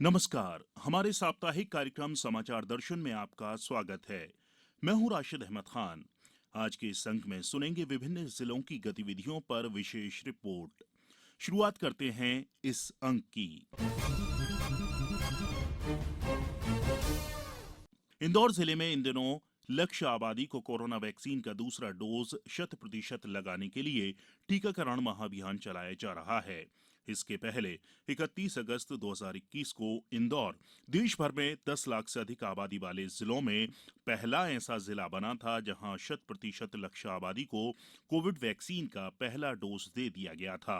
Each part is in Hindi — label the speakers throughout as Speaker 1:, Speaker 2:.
Speaker 1: नमस्कार। हमारे साप्ताहिक कार्यक्रम समाचार दर्शन में आपका स्वागत है। मैं हूं राशिद अहमद खान। आज के इस अंक में सुनेंगे विभिन्न जिलों की गतिविधियों पर विशेष रिपोर्ट। शुरुआत करते हैं इस अंक की। इंदौर जिले में इन दिनों लक्ष्य आबादी को कोरोना वैक्सीन का दूसरा डोज 100% लगाने के लिए टीकाकरण महाअभियान चलाया जा रहा है। इसके पहले 31 अगस्त 2021 को इंदौर देश भर में 10 लाख से अधिक आबादी वाले जिलों में पहला ऐसा जिला बना था जहां 100% लक्ष्य आबादी को कोविड वैक्सीन का पहला डोज दे दिया गया था।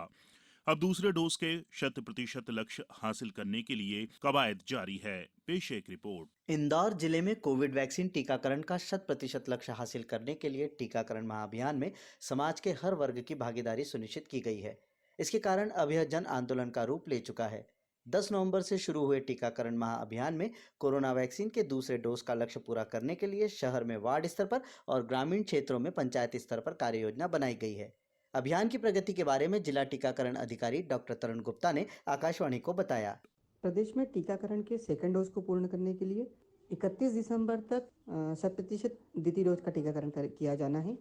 Speaker 1: अब दूसरे डोज के 100% लक्ष्य हासिल करने के लिए कवायद जारी है। पेश है एक रिपोर्ट।
Speaker 2: इंदौर जिले में कोविड वैक्सीन टीकाकरण का 100% लक्ष्य हासिल करने के लिए टीकाकरण महाअभियान में समाज के हर वर्ग की भागीदारी सुनिश्चित की गई है। इसके कारण अब यह जन आंदोलन का रूप ले चुका है। 10 नवंबर से शुरू हुए टीकाकरण महाअभियान में कोरोना वैक्सीन के दूसरे डोज का लक्ष्य पूरा करने के लिए शहर में वार्ड स्तर पर और ग्रामीण क्षेत्रों में पंचायत स्तर पर कार्य योजना बनाई गई है। अभियान की प्रगति के बारे में जिला टीकाकरण अधिकारी डॉक्टर तरुण गुप्ता ने आकाशवाणी को बताया।
Speaker 3: प्रदेश में टीकाकरण के सेकेंड डोज को पूर्ण करने के लिए 31 दिसंबर तक 100% द्वितीय डोज का टीकाकरण किया जाना है।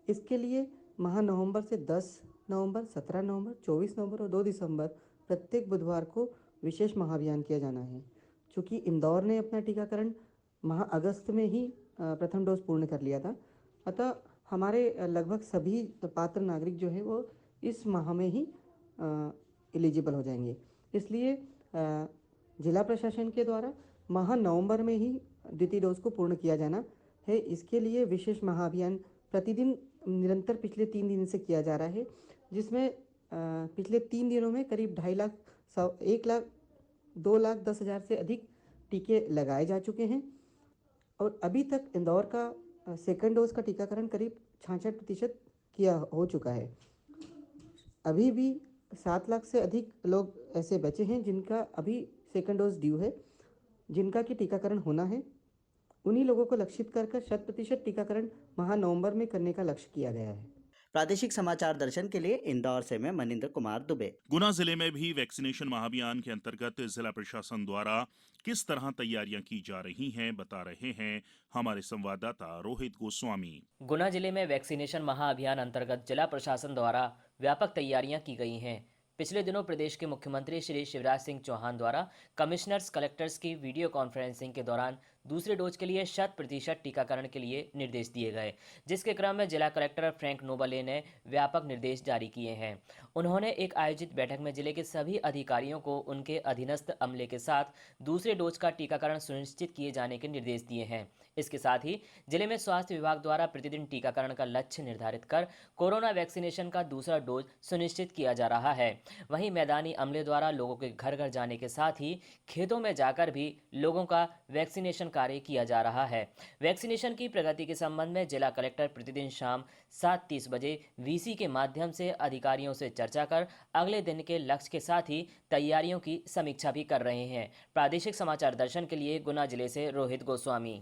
Speaker 3: इसके लिए माह नवंबर से 10 नवंबर, 17 नवंबर, 24 नवंबर और 2 दिसंबर प्रत्येक बुधवार को विशेष महाअभियान किया जाना है। चूँकि इंदौर ने अपना टीकाकरण माह अगस्त में ही प्रथम डोज पूर्ण कर लिया था, अतः हमारे लगभग सभी पात्र नागरिक जो है वो इस माह में ही एलिजिबल हो जाएंगे। इसलिए जिला प्रशासन के द्वारा माह नवंबर में ही द्वितीय डोज को पूर्ण किया जाना है। इसके लिए विशेष महाअभियान प्रतिदिन निरंतर पिछले 3 दिन से किया जा रहा है, जिसमें पिछले 3 दिनों में करीब 2.5 लाख 1 लाख 2 लाख 10 हज़ार से अधिक टीके लगाए जा चुके हैं और अभी तक इंदौर का सेकेंड डोज का टीकाकरण करीब 66% किया हो चुका है। अभी भी 7 लाख से अधिक लोग ऐसे बचे हैं जिनका अभी सेकेंड डोज ड्यू है, जिनका कि टीकाकरण होना है। उन्हीं लोगों को लक्षित कर 100% टीकाकरण माह नवंबर में करने का लक्ष्य किया गया है।
Speaker 2: प्रादेशिक समाचार दर्शन के लिए इंदौर से मैं मनिंद्र कुमार दुबे।
Speaker 1: गुना जिले में भी वैक्सीनेशन महाअभियान के अंतर्गत जिला प्रशासन द्वारा किस तरह तैयारियां की जा रही हैं, बता रहे हैं हमारे संवाददाता रोहित गोस्वामी।
Speaker 4: गुना जिले में वैक्सीनेशन महाअभियान अंतर्गत जिला प्रशासन द्वारा व्यापक तैयारियां की गई हैं। पिछले दिनों प्रदेश के मुख्यमंत्री श्री शिवराज सिंह चौहान द्वारा कमिश्नर्स कलेक्टर्स की वीडियो कॉन्फ्रेंसिंग के दौरान दूसरे डोज के लिए 100% टीकाकरण के लिए निर्देश दिए गए, जिसके क्रम में जिला कलेक्टर फ्रैंक नोबले ने व्यापक निर्देश जारी किए हैं। उन्होंने एक आयोजित बैठक में जिले के सभी अधिकारियों को उनके अधीनस्थ अमले के साथ दूसरे डोज का टीकाकरण सुनिश्चित किए जाने के निर्देश दिए हैं। इसके साथ ही जिले में स्वास्थ्य विभाग द्वारा प्रतिदिन टीकाकरण का लक्ष्य निर्धारित कर कोरोना वैक्सीनेशन का दूसरा डोज सुनिश्चित किया जा रहा है। वहीं मैदानी अमले द्वारा लोगों के घर घर जाने के साथ ही खेतों में जाकर भी लोगों का वैक्सीनेशन कार्य किया जा रहा है। वैक्सीनेशन की प्रगति के संबंध में जिला कलेक्टर प्रतिदिन शाम 7:30 बजे वीसी के माध्यम से अधिकारियों से चर्चा कर अगले दिन के लक्ष्य के साथ ही तैयारियों की समीक्षा भी कर रहे हैं। प्रादेशिक समाचार दर्शन के लिए गुना जिले से रोहित गोस्वामी।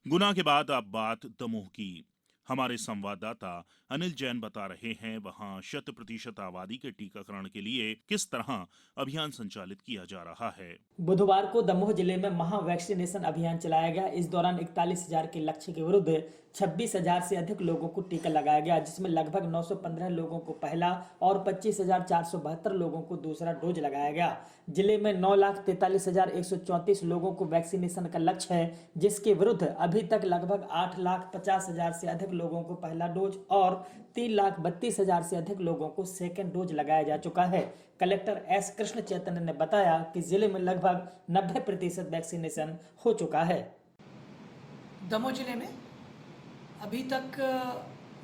Speaker 1: गुना के बाद अब बात दमोह की। हमारे संवाददाता अनिल जैन बता रहे हैं वहां 100% आबादी के टीकाकरण के लिए किस तरह अभियान संचालित किया जा रहा है।
Speaker 5: बुधवार को दमोह जिले में महा वैक्सीनेशन अभियान चलाया गया। इस दौरान 41,000 के लक्ष्य के विरुद्ध 26,000 से अधिक लोगों को टीका लगाया गया, जिसमें लगभग 915 लोगों को पहला और 25,472 लोगों को दूसरा डोज लगाया गया। जिले में 9,43,134 लोगों को वैक्सीनेशन का लक्ष्य है, जिसके विरुद्ध अभी तक लगभग 8,50,000 से अधिक लोगों को पहला डोज और 3,32,000 से अधिक लोगों को सेकेंड डोज लगाया जा चुका है। कलेक्टर एस कृष्ण चैतन्य ने बताया कि जिले में लगभग 90% वैक्सीनेशन हो चुका है।
Speaker 6: दमोह जिले में अभी तक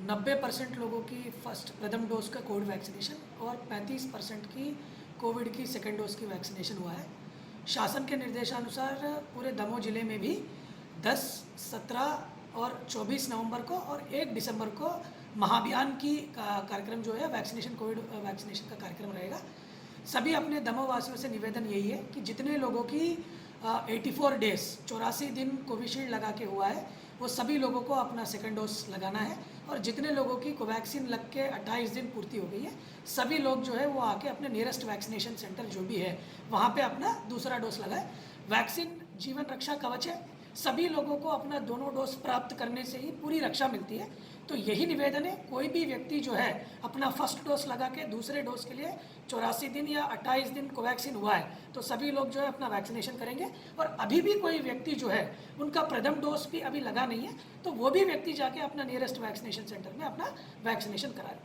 Speaker 6: 90% लोगों की प्रथम डोज का कोविड वैक्सीनेशन और 35% की कोविड की सेकेंड डोज की वैक्सीनेशन हुआ है। शासन के निर्देशानुसार पूरे दमोह जिले में भी 10, 17 और 24 नवंबर को और 1 दिसंबर को महाअभियान की कार्यक्रम जो है वैक्सीनेशन कोविड वैक्सीनेशन का कार्यक्रम रहेगा। सभी अपने दमोह वासियों से निवेदन यही है कि जितने लोगों की 84 डेज 84 दिन कोविशील्ड लगा के हुआ है वो सभी लोगों को अपना सेकंड डोज लगाना है। और जितने लोगों की कोवैक्सीन लग के 28 दिन पूर्ति हो गई है, सभी लोग जो है वो आके अपने नियरेस्ट वैक्सीनेशन सेंटर जो भी है वहाँ पे अपना दूसरा डोज लगाए। वैक्सीन जीवन रक्षा कवच है, सभी लोगों को अपना दोनों डोज प्राप्त करने से ही पूरी रक्षा मिलती है। तो यही निवेदन है, कोई भी व्यक्ति जो है अपना फर्स्ट डोज लगा के दूसरे डोज के लिए 84 दिन या 28 दिन कोवैक्सीन हुआ है तो सभी लोग जो है अपना वैक्सीनेशन करेंगे। और अभी भी कोई व्यक्ति जो है उनका प्रथम डोज भी अभी लगा नहीं है तो वो भी व्यक्ति जाके अपना नियरेस्ट वैक्सीनेशन सेंटर में अपना वैक्सीनेशन कराए।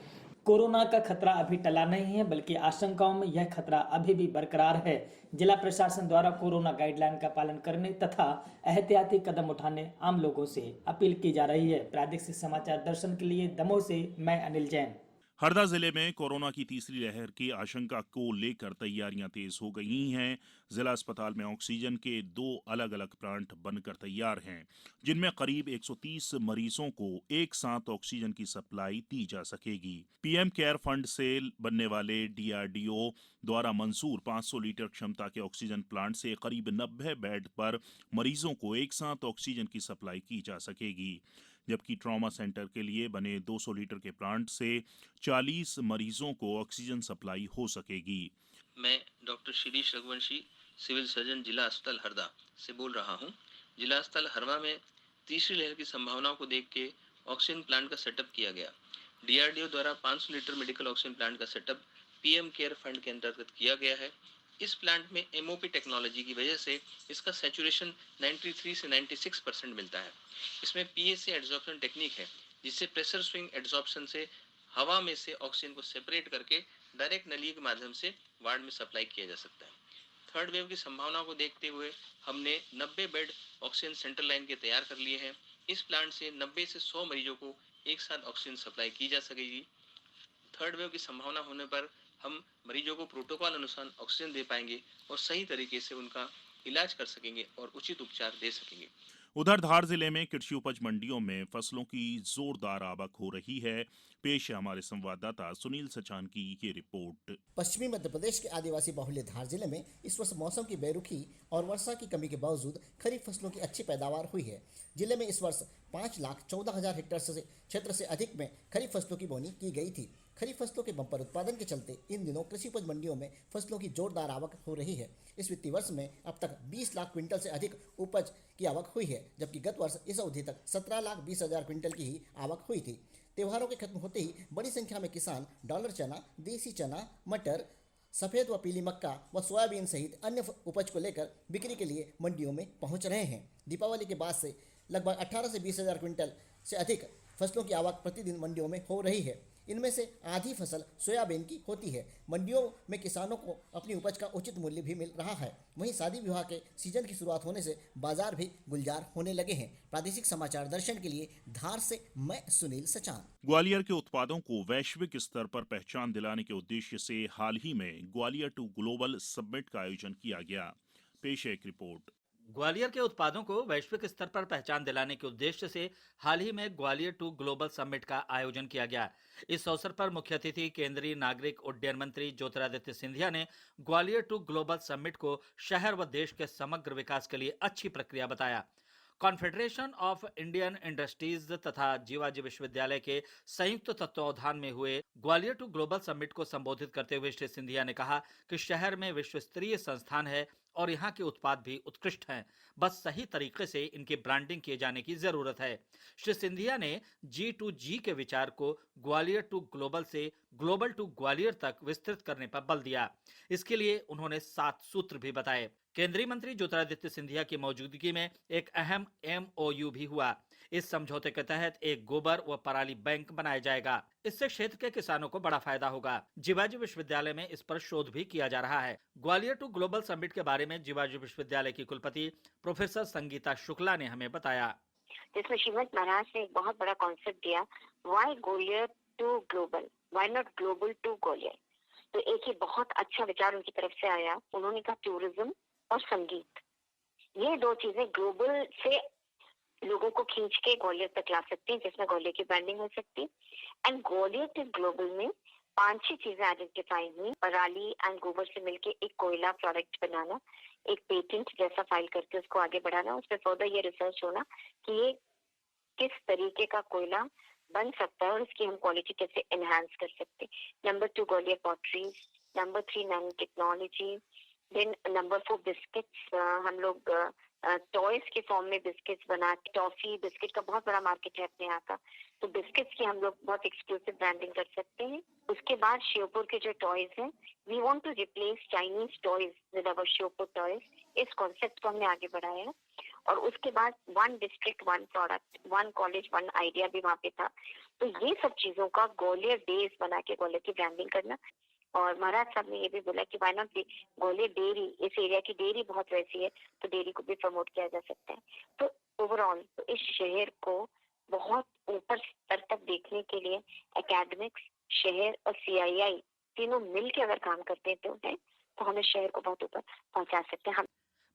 Speaker 5: कोरोना का खतरा अभी टला नहीं है, बल्कि आशंकाओं में यह खतरा अभी भी बरकरार है। जिला प्रशासन द्वारा कोरोना गाइडलाइन का पालन करने तथा एहतियाती कदम उठाने आम लोगों से अपील की जा रही है। प्रादेशिक समाचार दर्शन के लिए दमोह से मैं अनिल जैन।
Speaker 1: हरदा जिले में कोरोना की तीसरी लहर की आशंका को लेकर तैयारियां तेज हो गई हैं। जिला अस्पताल में ऑक्सीजन के 2 अलग-अलग प्लांट बनकर तैयार हैं, जिनमें करीब 130 मरीजों को एक साथ ऑक्सीजन की सप्लाई दी जा सकेगी। पीएम केयर फंड से बनने वाले डीआरडीओ द्वारा मंजूर 500 लीटर क्षमता के ऑक्सीजन प्लांट से करीब 90 बेड पर मरीजों को एक साथ ऑक्सीजन की सप्लाई की जा सकेगी, जबकि ट्रॉमा सेंटर के लिए बने 200 लीटर के प्लांट से 40 मरीजों को ऑक्सीजन सप्लाई हो सकेगी।
Speaker 7: मैं doctor Shirish Raghuvanshi, civil surgeon जिला अस्पताल हरदा से बोल रहा हूं। जिला अस्पताल हरदा में तीसरी लहर की संभावनाओं को देख के ऑक्सीजन प्लांट का सेटअप किया गया। डीआरडीओ द्वारा 500 लीटर मेडिकल ऑक्सीजन प्लांट का सेटअप पीएम केयर फंड के अंतर्गत किया गया है। इस प्लांट में एमओपी टेक्नोलॉजी की वजह से इसका सैचुरेशन 93 से 96% मिलता है। इसमें पीएसए एड्सॉर्प्शन टेक्निक है, जिससे प्रेशर स्विंग एड्सॉर्प्शन से हवा में से ऑक्सीजन को सेपरेट करके डायरेक्ट नली के माध्यम से वार्ड में सप्लाई किया जा सकता है। थर्ड वेव की संभावना को देखते हुए हमने 90 बेड ऑक्सीजन सेंट्रल लाइन के तैयार कर लिए हैं। इस प्लांट से 90 से 100 मरीजों को एक साथ ऑक्सीजन सप्लाई की जा सकेगी। थर्ड वेव की संभावना होने पर हम मरीजों को प्रोटोकॉल अनुसार ऑक्सीजन दे पाएंगे और सही तरीके से उनका इलाज कर सकेंगे और उचित उपचार दे सकेंगे।
Speaker 1: उधर धार जिले में कृषि उपज मंडियों में फसलों की जोरदार आवक हो रही है। पेश है हमारे संवाददाता सुनील सचान की ये रिपोर्ट।
Speaker 8: पश्चिमी मध्य प्रदेश के आदिवासी बहुल्य धार जिले में इस वर्ष मौसम की बेरुखी और वर्षा की कमी के बावजूद खरीफ फसलों की अच्छी पैदावार हुई है। जिले में इस वर्ष 5,14,000 हेक्टेयर से क्षेत्र से अधिक में खरीफ फसलों की बोनी की गई थी। खरीफ फसलों के बम्पर उत्पादन के चलते इन दिनों कृषि उपज मंडियों में फसलों की जोरदार आवक हो रही है। इस वित्तीय वर्ष में अब तक 20 लाख क्विंटल से अधिक उपज की आवक हुई है, जबकि गत वर्ष इस अवधि तक 17,20,000 क्विंटल की ही आवक हुई थी। त्योहारों के खत्म होते ही बड़ी संख्या में किसान डॉलर चना, देसी चना, मटर, सफ़ेद व पीली मक्का व सोयाबीन सहित अन्य उपज को लेकर बिक्री के लिए मंडियों में पहुंच रहे हैं। दीपावली के बाद से लगभग 18 से 20,000 क्विंटल से अधिक फसलों की आवक प्रतिदिन मंडियों में हो रही है। इनमें से आधी फसल सोयाबीन की होती है। मंडियों में किसानों को अपनी उपज का उचित मूल्य भी मिल रहा है। वहीं शादी विवाह के सीजन की शुरुआत होने से बाजार भी गुलजार होने लगे हैं। प्रादेशिक समाचार दर्शन के लिए धार से मैं सुनील सचान।
Speaker 1: ग्वालियर के उत्पादों को वैश्विक स्तर पर पहचान दिलाने के उद्देश्य से हाल ही में ग्वालियर टू ग्लोबल समिट का आयोजन किया गया। पेश है एक रिपोर्ट।
Speaker 9: ग्वालियर के उत्पादों को वैश्विक स्तर पर पहचान दिलाने के उद्देश्य से हाल ही में ग्वालियर टू ग्लोबल समिट का आयोजन किया गया। इस अवसर पर मुख्य अतिथि केंद्रीय नागरिक उड्डयन मंत्री ज्योतिरादित्य सिंधिया ने ग्वालियर टू ग्लोबल समिट को शहर व देश के समग्र विकास के लिए अच्छी प्रक्रिया बताया। कॉन्फेडरेशन ऑफ इंडियन इंडस्ट्रीज तथा जीवाजी विश्वविद्यालय के संयुक्त तत्वावधान में हुए ग्वालियर टू ग्लोबल समिट को संबोधित करते हुए श्री सिंधिया ने कहा कि शहर में विश्व स्तरीय संस्थान है और यहाँ के उत्पाद भी उत्कृष्ट हैं, बस सही तरीके से इनकी ब्रांडिंग किए जाने की जरूरत है। श्री सिंधिया ने G2G के विचार को ग्वालियर टू ग्लोबल से ग्लोबल टू ग्वालियर तक विस्तृत करने पर बल दिया। इसके लिए उन्होंने 7 सूत्र भी बताए। केंद्रीय मंत्री ज्योतिरादित्य सिंधिया की मौजूदगी में एक अहम MOU भी हुआ। इस समझौते के तहत एक गोबर व पराली बैंक बनाया जाएगा। इससे क्षेत्र के किसानों को बड़ा फायदा होगा। जीवाजी विश्वविद्यालय में इस पर शोध भी किया जा रहा है। ग्वालियर टू ग्लोबल समिट के बारे में जीवाजी विश्वविद्यालय की कुलपति प्रोफेसर संगीता शुक्ला ने हमें बताया।
Speaker 10: जिसमें श्रीमद महाराज ने एक बहुत बड़ा कॉन्सेप्ट दिया, why Gwalior to global, why not global to Gwalior. तो एक ही बहुत अच्छा विचार उनकी तरफ से आया। उन्होंने कहा टूरिज्म और संगीत, ये 2 चीजें ग्लोबल से लोगों को खींच के ग्वालियर तक ला सकती है, जिसमें ग्वालियर की ब्रांडिंग हो सकती है। एंड ग्वालियर टू ग्लोबल में 5-6 चीजें आइडेंटिफाई हुई। पराली एंड गोबर से मिलके एक कोयला प्रोडक्ट बनाना, एक पेटेंट जैसा फाइल करके उसको आगे बढ़ाना, उस पर फर्दर ये रिसर्च होना कि ये किस तरीके का कोयला बन सकता है और इसकी हम क्वालिटी कैसे एनहांस कर सकते हैं। Number 2 Gwalior potteries, number 3 nano technology, then number 4 biscuits. हम लोग टॉयज के फॉर्म में बिस्किट्स बना, टॉफी बिस्किट का बहुत बड़ा मार्केट है अपने यहाँ का, तो बिस्किट्स की हम लोग बहुत एक्सक्लूसिव ब्रांडिंग कर सकते हैं। उसके बाद श्योपुर के जो टॉयज हैं, we want to replace Chinese toys with our Sheopur toys. इस कॉन्सेप्ट को हमने आगे बढ़ाया है। और उसके बाद 1 डिस्ट्रिक्ट 1 प्रोडक्ट, 1 कॉलेज 1 आइडिया भी वहाँ पे था। तो ये सब चीजों का ग्वालियर बेस बना के ग्वालियर की ब्रांडिंग करना। और महाराज साहब ने ये भी बोला कि व्हाई नॉट ग्वालियर डेयरी, इस एरिया की डेयरी बहुत वैसी है तो डेयरी को भी प्रमोट किया जा सकता है। तो ओवरऑल तो इस शहर को बहुत ऊपर स्तर तक देखने के लिए एकेडमिक्स, शहर और CII तीनों मिल के अगर काम करते तो हम इस शहर को बहुत ऊपर पहुंचा सकते हैं।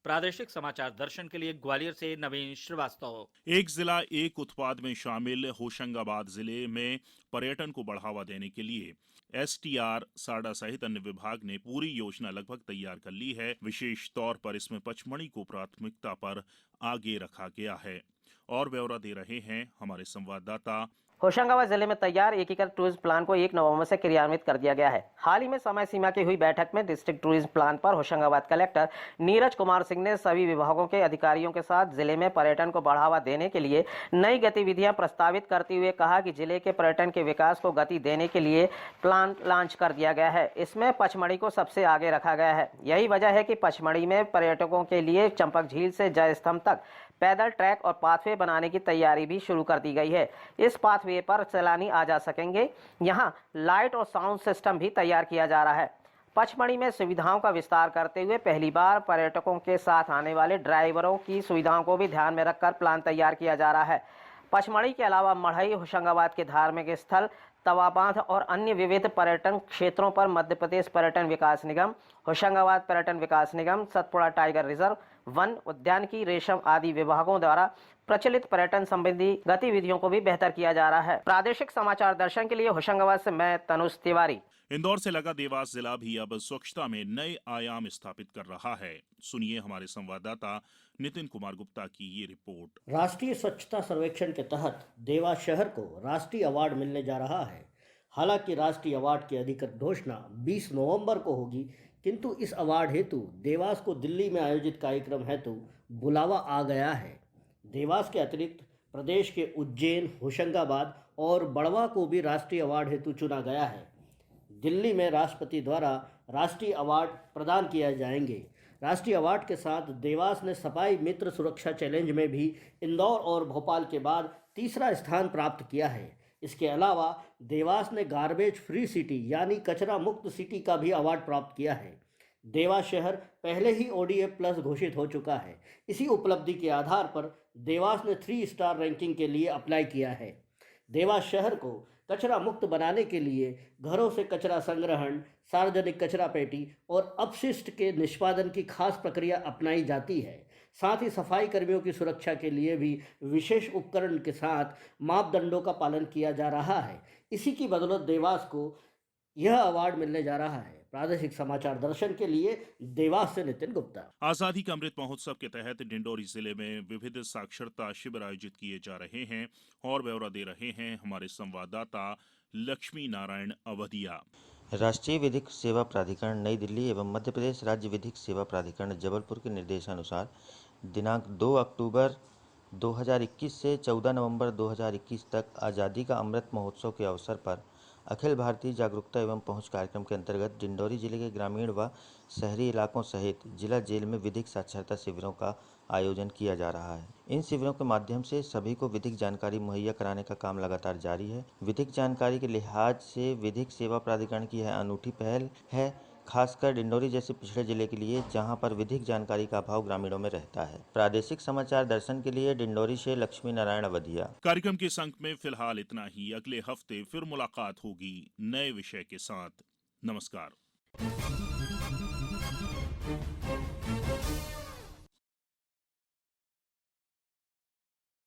Speaker 9: प्रादेशिक समाचार दर्शन के लिए ग्वालियर से नवीन श्रीवास्तव।
Speaker 1: एक जिला एक उत्पाद में शामिल होशंगाबाद जिले में पर्यटन को बढ़ावा देने के लिए STR, साडा सहित अन्य विभाग ने पूरी योजना लगभग तैयार कर ली है। विशेष तौर पर इसमें पचमढ़ी को प्राथमिकता पर आगे रखा गया है। और ब्यौरा दे रहे हैं हमारे संवाददाता।
Speaker 11: होशंगाबाद जिले में तैयार एकीकृत टूरिज्म प्लान को 1 नवंबर से क्रियान्वित कर दिया गया है। हाल ही में समय सीमा की हुई बैठक में डिस्ट्रिक्ट टूरिज्म प्लान पर होशंगाबाद कलेक्टर नीरज कुमार सिंह ने सभी विभागों के अधिकारियों के साथ जिले में पर्यटन को बढ़ावा देने के लिए नई गतिविधियां प्रस्तावित करते हुए कहा कि जिले के पर्यटन के विकास को गति देने के लिए प्लान लॉन्च कर दिया गया है। इसमें पचमढ़ी को सबसे आगे रखा गया है। यही वजह है कि पचमढ़ी में पर्यटकों के लिए चंपक झील से जय स्तंभ तक पैदल ट्रैक और पाथवे बनाने की तैयारी भी शुरू कर दी गई है। इस पाथवे पर सैलानी आ जा सकेंगे। यहाँ लाइट और साउंड सिस्टम भी तैयार किया जा रहा है। पचमढ़ी में सुविधाओं का विस्तार करते हुए पहली बार पर्यटकों के साथ आने वाले ड्राइवरों की सुविधाओं को भी ध्यान में रखकर प्लान तैयार किया जा रहा है। पचमढ़ी के अलावा मढ़ई, होशंगाबाद के धार्मिक स्थल, तवा बांध और अन्य विविध पर्यटन क्षेत्रों पर मध्य प्रदेश पर्यटन विकास निगम, होशंगाबाद पर्यटन विकास निगम, सतपुड़ा टाइगर रिजर्व, वन उद्यान की रेशम आदि विभागों द्वारा प्रचलित पर्यटन संबंधी गतिविधियों को भी बेहतर किया जा रहा है। प्रादेशिक समाचार दर्शन के लिए होशंगाबाद से मैं तनुज तिवारी।
Speaker 1: इंदौर से लगा देवास जिला भी अब स्वच्छता में नए आयाम स्थापित कर रहा है। सुनिए हमारे संवाददाता नितिन कुमार गुप्ता की ये रिपोर्ट।
Speaker 8: राष्ट्रीय स्वच्छता सर्वेक्षण के तहत देवास शहर को राष्ट्रीय अवार्ड मिलने जा रहा है। हालांकि राष्ट्रीय अवार्ड की अधिकृत घोषणा 20 नवंबर को होगी, किंतु इस अवार्ड हेतु देवास को दिल्ली में आयोजित कार्यक्रम हेतु बुलावा आ गया है। देवास के अतिरिक्त प्रदेश के उज्जैन, होशंगाबाद और बड़वा को भी राष्ट्रीय अवार्ड हेतु चुना गया है। दिल्ली में राष्ट्रपति द्वारा राष्ट्रीय अवार्ड प्रदान किए जाएंगे। राष्ट्रीय अवार्ड के साथ देवास ने सफाई मित्र सुरक्षा चैलेंज में भी इंदौर और भोपाल के बाद तीसरा स्थान प्राप्त किया है। इसके अलावा देवास ने गार्बेज फ्री सिटी यानी कचरा मुक्त सिटी का भी अवार्ड प्राप्त किया है। देवास शहर पहले ही ODF प्लस घोषित हो चुका है। इसी उपलब्धि के आधार पर देवास ने 3 स्टार रैंकिंग के लिए अप्लाई किया है। देवास शहर को कचरा मुक्त बनाने के लिए घरों से कचरा संग्रहण, सार्वजनिक कचरा पेटी और अपशिष्ट के निष्पादन की खास प्रक्रिया अपनाई जाती है। साथ ही सफाई कर्मियों की सुरक्षा के लिए भी विशेष उपकरण के साथ मापदंडों का पालन किया जा रहा है। इसी की बदौलत देवास को यह अवार्ड मिलने जा रहा है। प्रादेशिक समाचार दर्शन के लिए देवास से नितिन गुप्ता।
Speaker 1: आजादी का अमृत महोत्सव के तहत डिंडोरी जिले में विविध साक्षरता शिविर आयोजित किए जा रहे हैं। और ब्यौरा दे रहे हैं हमारे संवाददाता लक्ष्मी नारायण अवधिया।
Speaker 12: राष्ट्रीय विधिक सेवा प्राधिकरण नई दिल्ली एवं मध्य प्रदेश राज्य विधिक सेवा प्राधिकरण जबलपुर के निर्देशानुसार दिनांक 2 अक्टूबर 2021 से 14 नवंबर 2021 तक आज़ादी का अमृत महोत्सव के अवसर पर अखिल भारतीय जागरूकता एवं पहुंच कार्यक्रम के अंतर्गत डिंडोरी जिले के ग्रामीण व शहरी इलाकों सहित जिला जेल में विधिक साक्षरता शिविरों का आयोजन किया जा रहा है। इन शिविरों के माध्यम से सभी को विधिक जानकारी मुहैया कराने का काम लगातार जारी है। विधिक जानकारी के लिहाज से विधिक सेवा प्राधिकरण की यह अनूठी पहल है, खासकर डिंडोरी जैसे पिछड़े जिले के लिए जहां पर विधिक जानकारी का अभाव ग्रामीणों में रहता है। प्रादेशिक समाचार दर्शन के लिए डिंडोरी से लक्ष्मी नारायण अवधिया।
Speaker 1: कार्यक्रम के इस अंक में फिलहाल इतना ही। अगले हफ्ते फिर मुलाकात होगी नए विषय के साथ। नमस्कार।